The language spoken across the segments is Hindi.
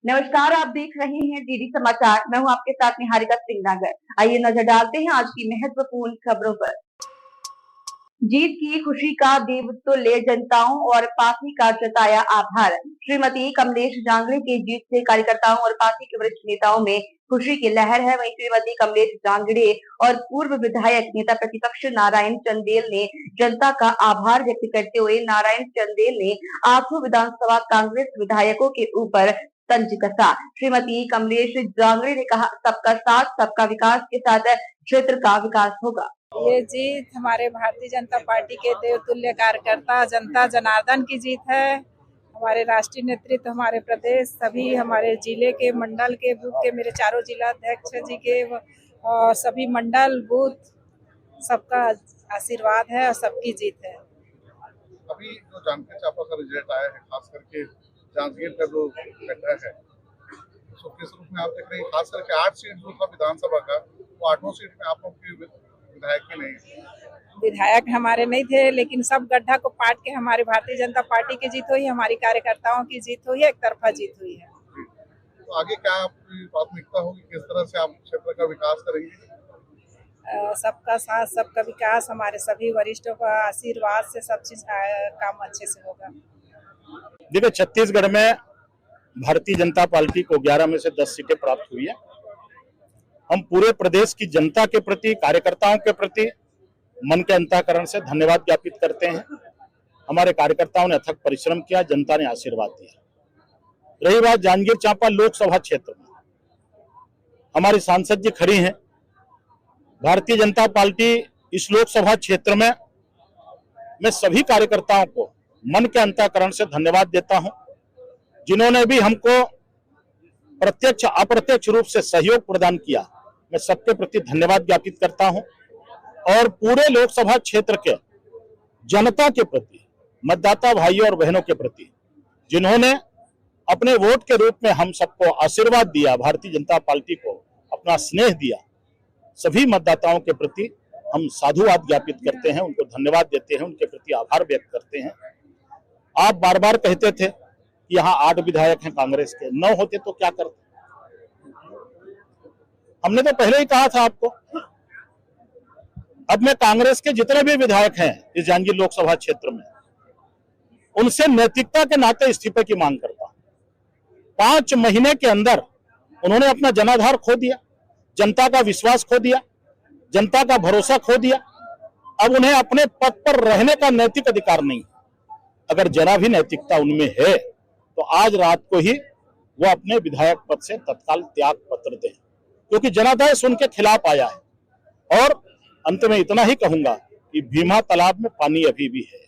नमस्कार, आप देख रहे हैं डीडी समाचार। मैं हूं आपके साथ निहारिका श्रीनगर। आइए नजर डालते हैं आज की महत्वपूर्ण खबरों पर। जीत की खुशी का देवतुल्य जनताओं और पार्टी का जताया आभार। श्रीमती कमलेश जांगड़े की जीत से कार्यकर्ताओं और पार्टी के वरिष्ठ नेताओं में खुशी की लहर है। वहीं श्रीमती कमलेश जांगड़े और पूर्व विधायक नेता प्रतिपक्ष नारायण चंदेल ने जनता का आभार व्यक्त करते हुए नारायण चंदेल ने 8 विधानसभा कांग्रेस विधायकों के ऊपर तंज कसा। श्रीमती कमलेश जांगड़े ने कहा, सबका साथ सबका विकास के साथ क्षेत्र का विकास होगा। ये जीत हमारे भारतीय जनता पार्टी के देवतुल्य कार्यकर्ता जनता जनार्दन की जीत है। हमारे राष्ट्रीय नेतृत्व, हमारे प्रदेश, सभी हमारे जिले के, मंडल के, बूथ के, मेरे चारों जिला अध्यक्ष जी के और सभी मंडल बूथ, सबका आशीर्वाद है और सबकी जीत है। अभी जो जांजगीर चांपा का रिजल्ट आया है, खास करके जांजगीर का जो गड्ढा है, तो किस रूप में आप देख रहे हैं? खास करके 8 सीट जो था विधानसभा का, वो 8 सीट में आप लोग की विधायक ही नहीं, विधायक हमारे नहीं थे, लेकिन सब गड्ढा को पाट के हमारी भारतीय जनता पार्टी की जीत हुई, हमारी कार्यकर्ताओं की जीत हुई है, एक तरफा जीत हुई है। तो आगे क्या आपकी प्राथमिकता होगी, किस तरह से आप क्षेत्र का विकास करेंगे? सबका साथ सबका विकास, हमारे सभी वरिष्ठों का आशीर्वाद से सब चीज काम अच्छे से होगा। देखिए, छत्तीसगढ़ में भारतीय जनता पार्टी को 11 में से 10 सीटें प्राप्त हुई है। हम पूरे प्रदेश की जनता के प्रति, कार्यकर्ताओं के प्रति मन के अंतःकरण से धन्यवाद ज्ञापित करते हैं। हमारे कार्यकर्ताओं ने अथक परिश्रम किया, जनता ने आशीर्वाद दिया। रही बात जांजगीर चांपा लोकसभा क्षेत्र में, हमारी सांसद जी खड़ी हैं। भारतीय जनता पार्टी इस लोकसभा क्षेत्र में मैं सभी कार्यकर्ताओं को मन के अंतःकरण से धन्यवाद देता हूं, जिन्होंने भी हमको प्रत्यक्ष अप्रत्यक्ष रूप से सहयोग प्रदान किया। मैं सबके प्रति धन्यवाद ज्ञापित करता हूं और पूरे लोकसभा क्षेत्र के जनता के प्रति, मतदाता भाइयों और बहनों के प्रति, जिन्होंने अपने वोट के रूप में हम सबको आशीर्वाद दिया, भारतीय जनता पार्टी को अपना स्नेह दिया, सभी मतदाताओं के प्रति हम साधुवाद ज्ञापित करते हैं, उनको धन्यवाद देते हैं, उनके प्रति आभार व्यक्त करते हैं। आप बार बार कहते थे कि यहाँ 8 विधायक हैं कांग्रेस के, 9 होते तो क्या करते? हमने तो पहले ही कहा था आपको। अब मैं कांग्रेस के जितने भी विधायक हैं इस जांजगीर लोकसभा क्षेत्र में, उनसे नैतिकता के नाते इस्तीफे की मांग करता हूं। 5 महीने के अंदर उन्होंने अपना जनाधार खो दिया, जनता का विश्वास खो दिया, जनता का भरोसा खो दिया। अब उन्हें अपने पद पर रहने का नैतिक अधिकार नहीं। अगर जरा भी नैतिकता उनमें है तो आज रात को ही वो अपने विधायक पद से तत्काल त्याग पत्र दें, क्योंकि जनादेश उनके खिलाफ आया है। और अंत में इतना ही कहूंगा कि भीमा तालाब में पानी अभी भी है।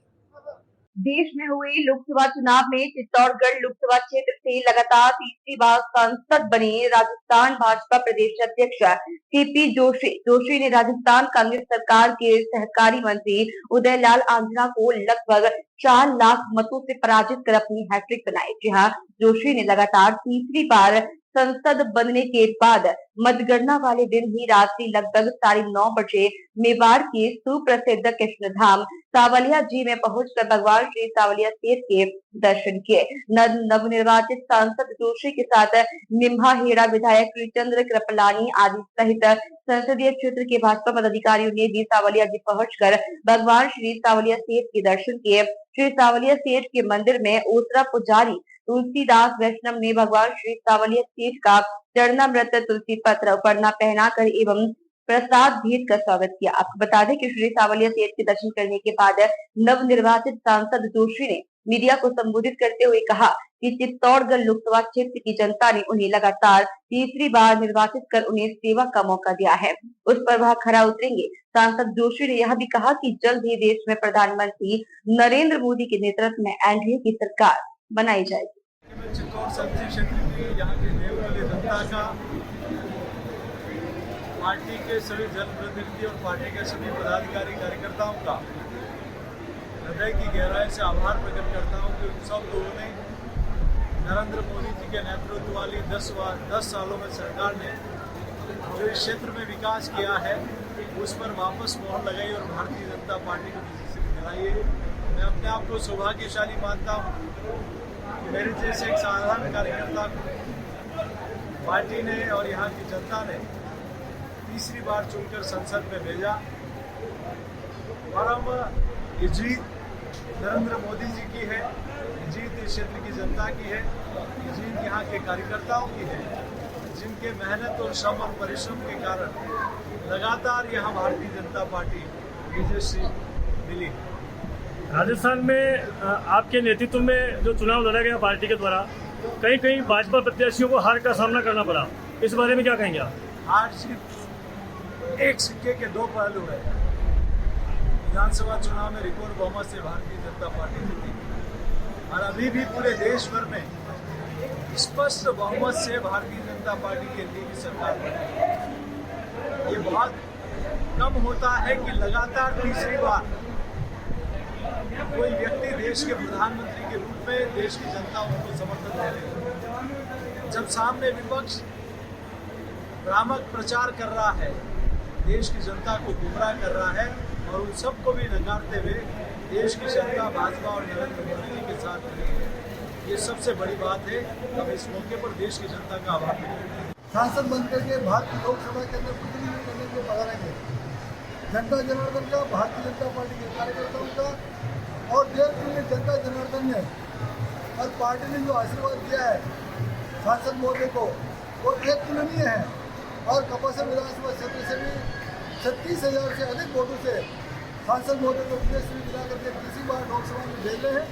देश में हुए लोकसभा चुनाव में चित्तौड़गढ़ लोकसभा क्षेत्र से लगातार तीसरी बार सांसद बने राजस्थान भाजपा प्रदेश अध्यक्ष सीपी जोशी ने राजस्थान कांग्रेस सरकार के सहकारिता मंत्री उदयलाल आंजना को लगभग 4 लाख मतों से पराजित कर अपनी हैट्रिक बनाई। जी हां, जोशी ने लगातार तीसरी बार संसद बनने के बाद मतगणना वाले दिन ही रात्रि लगभग 9:30 बजे मेवाड़ के सुप्रसिद्ध कृष्णधाम सावलिया जी में पहुंचकर भगवान श्री सावलिया सेठ के दर्शन किए। नवनिर्वाचित सांसद जोशी के साथ निम्हा हेड़ा विधायक श्रीचंद्र कृपलानी आदि सहित संसदीय क्षेत्र के भाजपा पदाधिकारियों ने भी सावलिया जी पहुंचकर भगवान श्री सावलिया सेठ के दर्शन किए। श्री सावलिया सेठ के मंदिर में ओसरा पुजारी तुलसीदास वैष्णव ने भगवान श्री सावलिया सेठ का चरणामृत तुलसी पत्र उपरना पहनाकर एवं प्रसाद भेंट कर स्वागत किया। आपको बता दें कि श्री सावलिया सेठ के दर्शन करने के बाद नवनिर्वाचित सांसद जोशी ने मीडिया को संबोधित करते हुए कहा कि चित्तौड़गढ़ लोकसभा क्षेत्र की जनता ने उन्हें लगातार तीसरी बार निर्वाचित कर उन्हें सेवा का मौका दिया है, उस पर वह खरा उतरेंगे। सांसद जोशी ने यह भी कहा कि जल्द ही देश में प्रधानमंत्री नरेंद्र मोदी के नेतृत्व में एनडीए की सरकार बनाई जाएगी। चित्तौड़ संसदीय क्षेत्र की यहाँ की देवतुल्य जनता का, पार्टी के सभी जनप्रतिनिधि और पार्टी के सभी पदाधिकारी कार्यकर्ताओं का हृदय की गहराई से आभार प्रकट करता हूँ कि उन सब लोगों ने नरेंद्र मोदी जी के नेतृत्व वाली 10 सालों में सरकार ने जो इस क्षेत्र में विकास किया है उस पर वापस मोहर लगाई और भारतीय जनता पार्टी को दिलाई है। मैं अपने आप को सौभाग्यशाली मानता हूँ कि मेरे जैसे एक साधारण कार्यकर्ता को पार्टी ने और यहाँ की जनता ने तीसरी बार चुनकर संसद में भेजा और हम ये जीत नरेंद्र मोदी जी की है, ये जीत इस क्षेत्र की जनता की है, ये जीत यहाँ के कार्यकर्ताओं की है, जिनके मेहनत और श्रम और परिश्रम के कारण लगातार यहाँ भारतीय जनता पार्टी विजयश्री मिली। राजस्थान में आपके नेतृत्व में जो चुनाव लड़ा गया पार्टी के द्वारा, कहीं कहीं भाजपा प्रत्याशियों को हार का सामना करना पड़ा, इस बारे में क्या कहेंगे आप? हार जीत एक सिक्के के दो पहलू है। विधानसभा चुनाव में रिकॉर्ड बहुमत से भारतीय जनता पार्टी जीती और अभी भी पूरे देश भर में स्पष्ट बहुमत से भारतीय जनता पार्टी केंद्र की सरकार बनी। ये बहुत कम होता है कि लगातार तीसरी बार कोई व्यक्ति देश के प्रधानमंत्री के रूप में देश की जनता उनको समर्थन दे रही है। जब सामने विपक्ष भ्रामक प्रचार कर रहा है, देश की जनता को गुमराह कर रहा है और उन सबको भी नकारते हुए देश की जनता भाजपा और नरेंद्र मोदी जी के साथ खड़ी है, ये सबसे बड़ी बात है। हम इस मौके पर देश की जनता का आभार व्यक्त करते हैं। सांसद बनकर के भारतीय लोकसभा के अंदर प्रतिनिधित्व करने के पधारेंगे। जनता जनार्दन का, भारतीय जनता पार्टी के कार्यकर्ताओं का और देश में जनता जनार्दन ने और पार्टी ने जो आशीर्वाद दिया है सांसद महोदय को, वो एक तुलनीय है। और कपासा विधानसभा क्षेत्र से भी 36,000 से अधिक वोटों से सांसद महोदय को विजयश्री दिला करके तीसरी बार लोकसभा में भेज रहे हैं।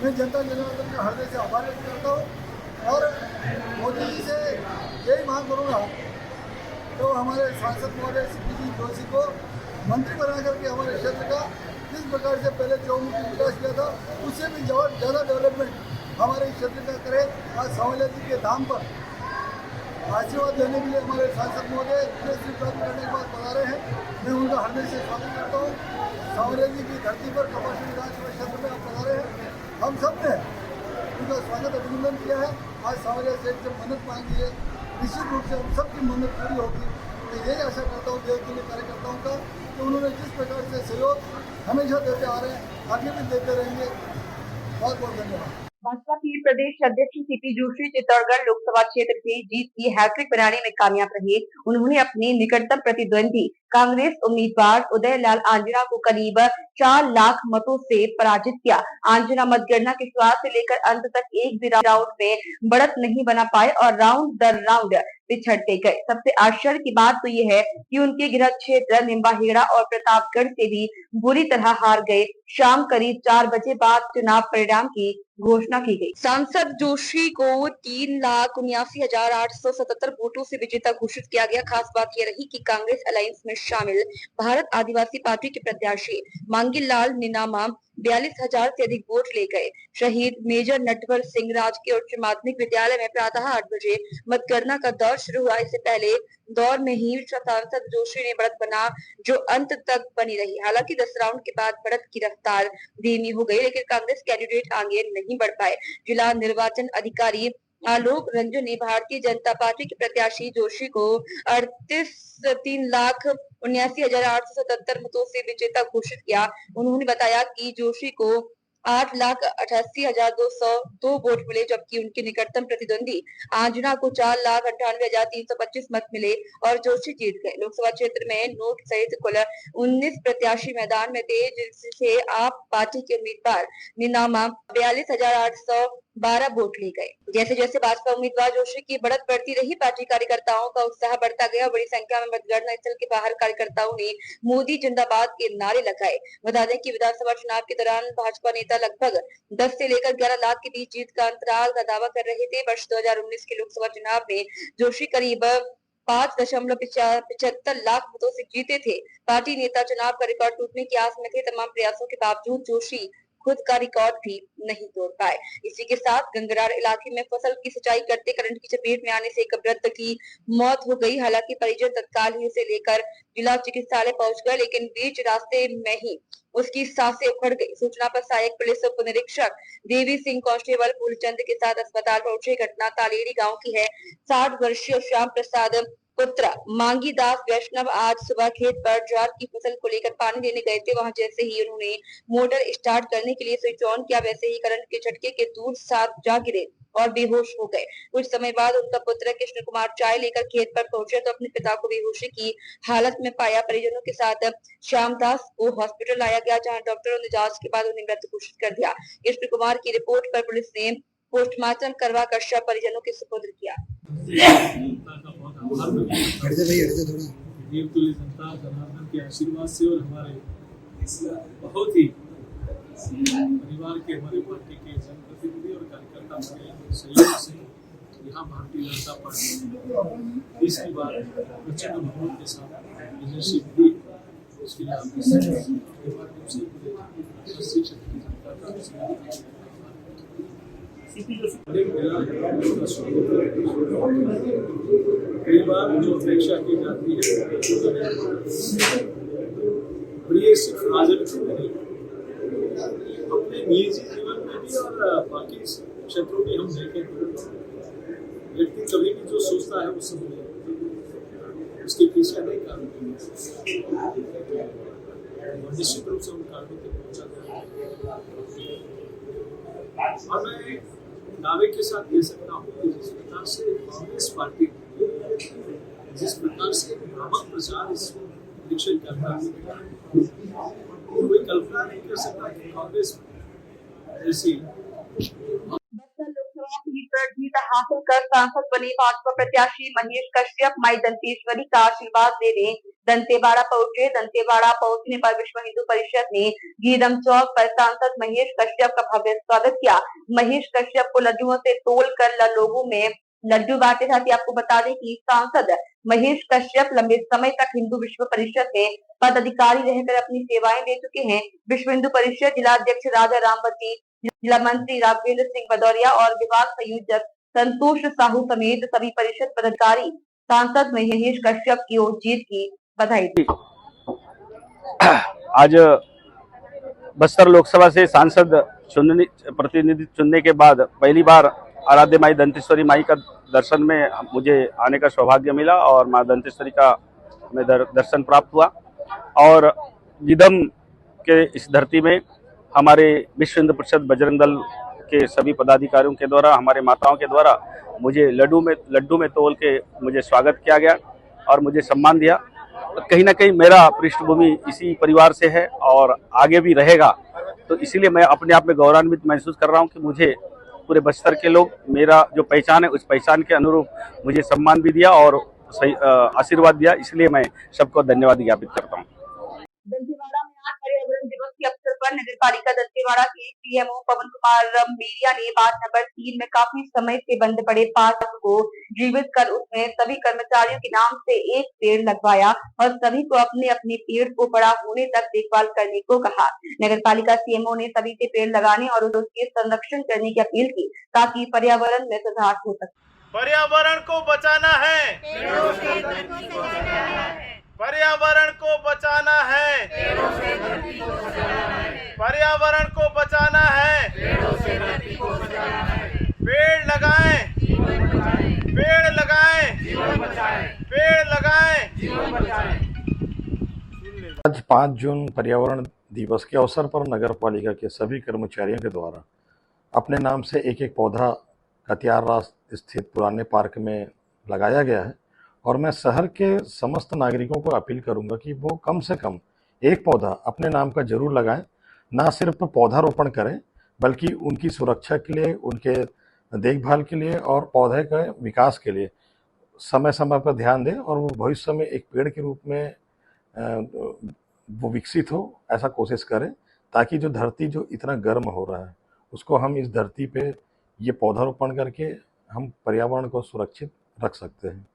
मैं जनता जनार्दन का हृदय से आभार व्यक्त करता हूँ और मोदी जी से यही मांग करूँगा तो हमारे सांसद महोदय सीपी जोशी को मंत्री बना करके हमारे क्षेत्र का जिस प्रकार से पहले चौमुखी विकास किया था उससे भी ज़्यादा डेवलपमेंट हमारे क्षेत्र का करे। आज सांवलिया जी के धाम पर आशीर्वाद देने के लिए हमारे सांसद महोदय विजयश्री प्राप्त करने के बाद पधारे हैं। मैं उनका हृदय से स्वागत करता हूँ। सांवलिया जी की धरती पर कपासी विधानसभा क्षेत्र में आप पधारे हैं। हम सब ने उनका स्वागत अभिनंदन किया है। आज सांवलिया से जब मन्नत मांगी है, निश्चित रूप से हम सबकी मन्नत पूरी होगी। मैं यही आशा करता हूँ देश के लिए कार्यकर्ताओं का कि उन्होंने जिस प्रकार से सहयोग हमेशा देते आ रहे हैं, आगे भी देते रहेंगे। बहुत बहुत धन्यवाद। भाजपा की प्रदेश अध्यक्ष सीपी जोशी चित्तौड़गढ़ लोकसभा क्षेत्र से जीत की हैट्रिक बनाने में कामयाब रहे। उन्होंने अपने निकटतम प्रतिद्वंदी कांग्रेस उम्मीदवार उदय लाल आंजना को करीब 4 लाख मतों से पराजित किया। आंजना मतगणना की शुरुआत से लेकर अंत तक एक भी राउंड में बढ़त नहीं बना पाए और राउंड दर राउंड पिछड़ते गए। सबसे आश्चर्य की बात तो ये है कि उनके गृह क्षेत्र निम्बाहेड़ा और प्रतापगढ़ से भी बुरी तरह हार गए। शाम करीब 4 बजे बाद चुनाव परिणाम की घोषणा की गई। सांसद जोशी को 3,79,877 वोटों से विजेता घोषित किया गया। खास बात यह रही कि कांग्रेस अलायंस में शामिल भारत आदिवासी पार्टी के प्रत्याशी मांगी लाल निनामा 42,000 से अधिक वोट ले गए। शहीद मेजर नटवर सिंह राजकीय उच्च माध्यमिक विद्यालय में प्रातः 8 बजे मतगणना का दौर शुरू हुआ। इससे पहले दौर में ही सांसद जोशी ने बढ़त बना जो अंत तक बनी रही। हालांकि 10 राउंड के बाद बढ़त की रफ्तार धीमी हो गई, लेकिन कांग्रेस कैंडिडेट आगे नहीं बढ़ पाए। जिला निर्वाचन अधिकारी आलोक रंजन ने भारतीय जनता पार्टी के प्रत्याशी जोशी को 3,79,877 मतों से विजेता घोषित किया। उन्होंने बताया कि जोशी को 8,88,202 वोट मिले, जबकि उनके निकटतम प्रतिद्वंदी आंजना को 4,98,325 मत मिले और जोशी जीत गए। लोकसभा क्षेत्र में नोट सहित कुल 19 प्रत्याशी मैदान में थे, जिससे आप पार्टी के उम्मीदवार निनामा 42,812 वोट ले गए। जैसे जैसे भाजपा उम्मीदवार जोशी की बढ़त बढ़ती रही, पार्टी कार्यकर्ताओं का उत्साह बढ़ता गया। बड़ी संख्या में मतगणना स्थल के बाहर कार्यकर्ताओं ने मोदी जिंदाबाद के नारे लगाए। बता दें कि विधानसभा चुनाव के दौरान भाजपा नेता लगभग 10 से लेकर 11 लाख के बीच जीत का अंतराल का दावा कर रहे थे। वर्ष 2019 के लोकसभा चुनाव में जोशी करीब 5.75 लाख मतों से जीते थे। पार्टी नेता चुनाव का रिकॉर्ड टूटने की आस में थे। तमाम प्रयासों के बावजूद जोशी खुद का रिकॉर्ड भी नहीं तोड़ पाए। इसी के साथ गंगरार इलाके में फसल की सिंचाई करते करंट की चपेट में आने से एक वृद्ध की मौत हो गई। हालांकि परिजन तत्काल ही उसे लेकर जिला चिकित्सालय पहुंच गए, लेकिन बीच रास्ते में ही उसकी सांसें उखड़ गई। सूचना पर सहायक पुलिस उप निरीक्षक देवी सिंह कांस्टेबल फूलचंद के साथ अस्पताल पहुंचे। घटना तालेड़ी गांव की है। 60 वर्षीय श्याम प्रसाद पुत्र मांगी दास वैष्णव आज सुबह खेत पर ज्वार की फसल को लेकर पानी देने गए थे। वहां जैसे ही उन्होंने मोटर स्टार्ट करने के लिए स्विच ऑन किया, वैसे ही करंट के झटके के दूर साथ जा गिरे और बेहोश हो गए। कुछ समय बाद उनका पुत्र कृष्ण कुमार चाय लेकर खेत पर पहुंचे तो अपने पिता को बेहोशी की हालत में पाया। परिजनों के साथ श्यामदास को हॉस्पिटल लाया गया, जहां डॉक्टरों ने जांच के बाद उन्हें मृत घोषित कर दिया। कृष्ण कुमार की रिपोर्ट पर पुलिस ने पोस्टमार्टम करवाकर शव परिजनों के सुपुर्द किया। देवतुल्य जनता जनार्दन के आशीर्वाद से और हमारे बहुत ही परिवार के, हमारे पार्टी के जनप्रतिनिधि और कार्यकर्ता के सहयोग से यहाँ भारतीय जनता पार्टी तीसरी बार प्रचंड बहुमत के साथ लीडरशिप दी। उसके लिए कई बार जो अपेक्षा की जाती है और ये सिर्फ राजनीति में नहीं, अपने निजी जीवन में भी और बाकी क्षेत्रों में हम देखें तो व्यक्ति कभी भी जो सोचता है उस समय उसके पीछे अनेक कारण और निश्चित रूप से उन कारणों तक पहुंचा जाएगा। और मैं दावे के साथ कह सकता हूँ कि जिस प्रकार से कांग्रेस पार्टी जिस प्रकार से भ्रामक प्रचार इस इलेक्शन करता है, कोई कल्पना नहीं कर सकता कि कांग्रेस ऐसी बस्तर लोकसभा सीट पर जीत हासिल कर सांसद बने भाजपा प्रत्याशी महेश कश्यप माई दंतेश्वरी का आशीर्वाद लेने दंतेवाड़ा पहुंचे। दंतेवाड़ा पहुंचने पर विश्व हिंदू परिषद ने गीदम चौक पर सांसद महेश कश्यप का भव्य स्वागत किया। महेश कश्यप को लड्डुओं से तोल कर लोगों में लड्डू बांटे। साथ ही आपको बता दें कि सांसद महेश कश्यप लंबे समय तक हिंदू विश्व परिषद में पदाधिकारी रहकर अपनी सेवाएं दे चुके हैं। विश्व हिंदू परिषद जिला अध्यक्ष राजा रामवती, जिला मंत्री राघवेंद्र सिंह भदौरिया और विभाग संयोजक संतोष साहू समेत सभी परिषद पदाधिकारी सांसद महेश कश्यप की ओर जीत की बधाई दी। आज बस्तर लोकसभा से सांसद प्रतिनिधि चुनने के बाद पहली बार आराध्य माई दंतेश्वरी माई का दर्शन में मुझे आने का सौभाग्य मिला और मां दंतेश्वरी का हमें दर्शन प्राप्त हुआ। और गीदम के इस धरती में हमारे विश्व हिंदू परिषद बजरंग दल के सभी पदाधिकारियों के द्वारा, हमारे माताओं के द्वारा मुझे लड्डू में तोल के मुझे स्वागत किया गया और मुझे सम्मान दिया। कहीं ना कहीं मेरा पृष्ठभूमि इसी परिवार से है और आगे भी रहेगा, तो इसीलिए मैं अपने आप में गौरवान्वित महसूस कर रहा हूं कि मुझे पूरे बस्तर के लोग मेरा जो पहचान है उस पहचान के अनुरूप मुझे सम्मान भी दिया और आशीर्वाद दिया। इसलिए मैं सबको धन्यवाद ज्ञापित करता हूँ। दंतेवाड़ा में आज पर्यावरण दिवस के अवसर पर नगर पालिका दंतेवाड़ा के सीएमओ पवन कुमार मेरिया ने वार्ड नंबर 3 में काफी समय से बंद पड़े पार्क को जीवित कर उसमें सभी कर्मचारियों के नाम से एक पेड़ लगवाया और सभी को अपने अपने पेड़ को बड़ा होने तक देखभाल करने को कहा। नगर पालिका सीएमओ ने सभी से पेड़ लगाने और उसके संरक्षण करने की अपील की ताकि पर्यावरण में सुधार हो सके। पर्यावरण को बचाना है, पर्यावरण को बचाना है, पर्यावरण को बचाना है। पेड़ लगाएं, पेड़ लगाएं, पेड़ लगाएं। आज 5 जून पर्यावरण दिवस के अवसर पर नगर पालिका के सभी कर्मचारियों के द्वारा अपने नाम से एक एक पौधा कतियारा स्थित पुराने पार्क में लगाया गया है। और मैं शहर के समस्त नागरिकों को अपील करूंगा कि वो कम से कम एक पौधा अपने नाम का जरूर लगाएं। ना सिर्फ पौधारोपण करें बल्कि उनकी सुरक्षा के लिए, उनके देखभाल के लिए और पौधे के विकास के लिए समय समय पर ध्यान दें और वो भविष्य में एक पेड़ के रूप में वो विकसित हो, ऐसा कोशिश करें ताकि जो धरती जो इतना गर्म हो रहा है उसको हम इस धरती पे ये पौधारोपण करके हम पर्यावरण को सुरक्षित रख सकते हैं।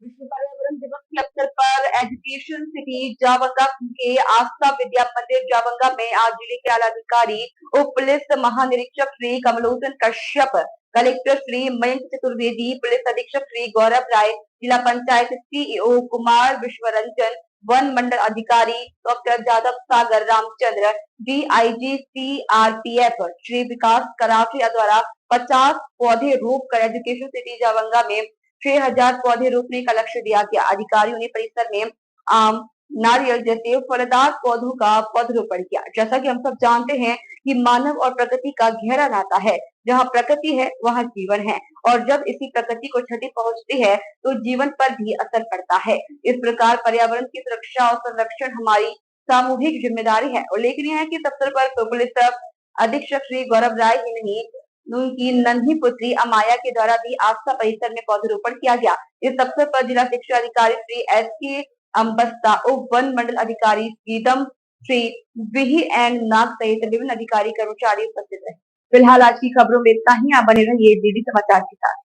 विश्व पर्यावरण दिवस के अवसर पर एजुकेशन सिटी जावंगा के आस्था विद्या मंदिर जावंगा में आज जिले के आला अधिकारी उप पुलिस महानिरीक्षक श्री कमलोचन कश्यप, कलेक्टर श्री मयंक चतुर्वेदी, पुलिस अधीक्षक श्री गौरव राय, जिला पंचायत सीईओ कुमार विश्वरंजन, वन मंडल अधिकारी डॉक्टर जादव सागर रामचंद्र, डीआईजी सीआरपीएफ श्री विकास कराचिया द्वारा 50 पौधे रोपकर एजुकेशन सिटी जावंगा में 6000 पौधे रोपने का लक्ष्य दिया गया। अधिकारियों ने परिसर में आम, नारियल जैसे फलदार पौधों का पौधरोपण किया। जैसा कि हम सब जानते हैं कि मानव और प्रकृति का गहरा नाता है, जहाँ प्रकृति है वहाँ जीवन है, और जब इसी प्रकृति को क्षति पहुँचती है तो जीवन पर भी असर पड़ता है। इस प्रकार पर्यावरण की सुरक्षा और संरक्षण हमारी सामूहिक जिम्मेदारी है। उल्लेखनीय है कि इस अवसर पर पुलिस अधीक्षक श्री गौरव राय ही नहीं, उनकी नन्ही पुत्री अमाया के द्वारा भी आस्था परिसर में पौधरोपण किया गया। इस अवसर पर जिला शिक्षा अधिकारी श्री एस.के. अम्बस्ता, उप वन मंडल अधिकारी सीदम, श्री विही एंड नाग सहित विभिन्न अधिकारी कर्मचारी उपस्थित रहे। फिलहाल आज की खबरों में इतना ही। आप बने रहिए डीडी समाचार के साथ।